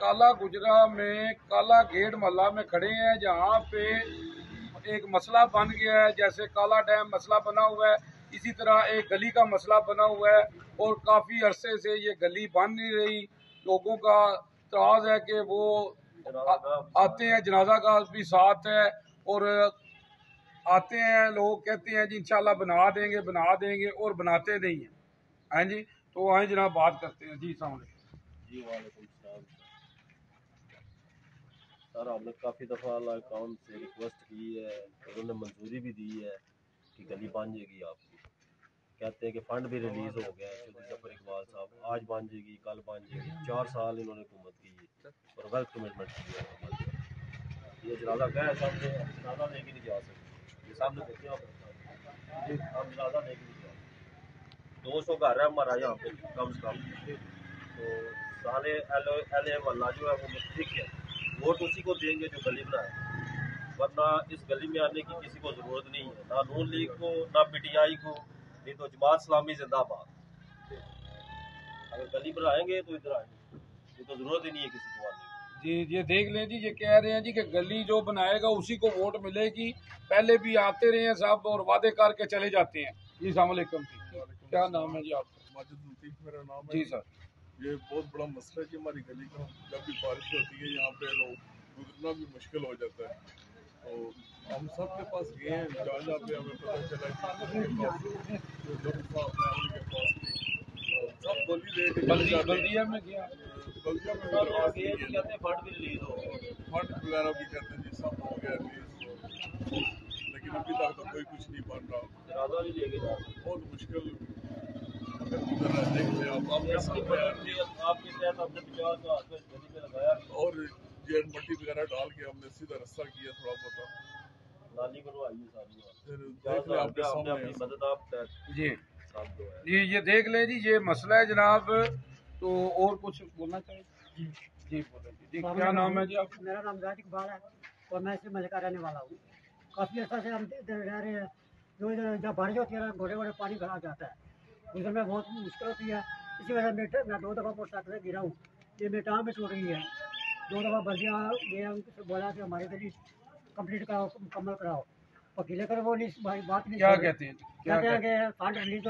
काला गुजरा में काला गेट मोहल्ला में खड़े हैं, जहाँ पे एक मसला बन गया है। जैसे काला डैम मसला बना हुआ है, इसी तरह एक गली का मसला बना हुआ है और काफ़ी अरसे से ये गली बन नहीं रही। लोगों का एतराज़ है कि वो आते हैं, जनाजा का भी साथ है और आते हैं, लोग कहते हैं जी इंशाल्लाह बना देंगे और बनाते नहीं हैं। हाँ जी, तो वहीं जनाब बात करते हैं। जी सामने जी वालेकुम सलाम सर, हमने काफ़ी दफ़ा अल्लाह काउंट से रिक्वेस्ट की है, उन्होंने मंजूरी भी दी है कि गली बन जाएगी आपकी। कहते हैं कि फ़ंड भी रिलीज़ हो गया है, चौधरी जफर इकबाल साहब, आज बन जाएगी, कल बन जाएगी। 4 साल इन्होंने हुकूमत की है और गलत कमिटमेंट की है। ये जनाजा गया है, सामने जनाजा लेके नहीं जा सकते, ये सामने देखिए आप, हम जनाजा लेके नहीं जा सकते। 200 घर है हमारा यहाँ पे कम से कम, तो सारे एल ए वाला जो है वो ठीक है, वोट उसी को देंगे जो गली बनाए, वरना इस गली में आने की किसी को ज़रूरत नहीं है, ना नून लीग को, ना पीटीआई को, नहीं तो जमात इस्लामी जिंदाबाद। अगर गली बनाएंगे तो इधर आएंगे, ये तो ज़रूरत ही नहीं है किसी को आने की। जी, ये देख लें जी, ये कह रहे हैं जी कि गली जो बनाएगा उसी को वोट मिलेगी। पहले भी आते रहे हैं साहब और वादे करके चले जाते हैं। जी अस्सलाम वालेकुम जी, क्या नाम है जी आपका? माजिद लतीफ़ मेरा नाम है जी सर। ये बहुत बड़ा मसला है कि हमारी गली का जब भी बारिश होती है यहाँ पे लोग गुजरना भी मुश्किल हो जाता है। तो हम सब के पास गए हैं, जहाँ जहाँ पे हमें पता चला कि जो जब साहब हैं उनके पास भी सब गली दे के चले जाते हैं। बल्दिया में गया, बल्दिया में सर वो गए तो कहते हैं फंड भी रिलीज हो गए, फंड वगैरह भी कहते हैं जी सब हो गया रिलीज, लेकिन अभी तक तो कोई कुछ नहीं बन रहा। जनाजा भी लेके जा सकते। बहुत मुश्किल देख ले आप आपके सामने आपके तहत हमने 50 का गली में लगाया और जेल मट्टी वगैरह डाल के हमने सीधा रास्ता किया थोड़ा बहुत, नाली बनवाई है सारी, फिर देख ले आपके हमने सामने अपनी मदद आप जी साथ दो है। जी, ये देख लें जी, ये मसला है जनाब। तो और कुछ बोलना चाहिए? जी जी बोलें जी, क्या नाम है जी आपका? मेरा नाम जाहिद इकबाल है और मैं इसी महल का रहने वाला हूँ। काफ़ी अर्सा से हम इधर रह रहे हैं। जो इधर जब बारिश होती है ना, बड़े बड़े पानी भरा जाता है, उधर में बहुत मुश्किल होती है। इसी वजह से मैं 2 दफ़ा मोटरसाइकिल से गिरा हूँ, ये मेरी टाँग भी टूट गई है। 2 दफ़ा बल्दिया गया, उनसे बोला कि हमारी गली कंप्लीट कराओ, मुकम्मल कराओ, वकीले कर वो नहीं, भाई बात नहीं क्या सुन रहे। कहते हैं? क्या कहते हैं कहते हैं? कि फंड रिलीज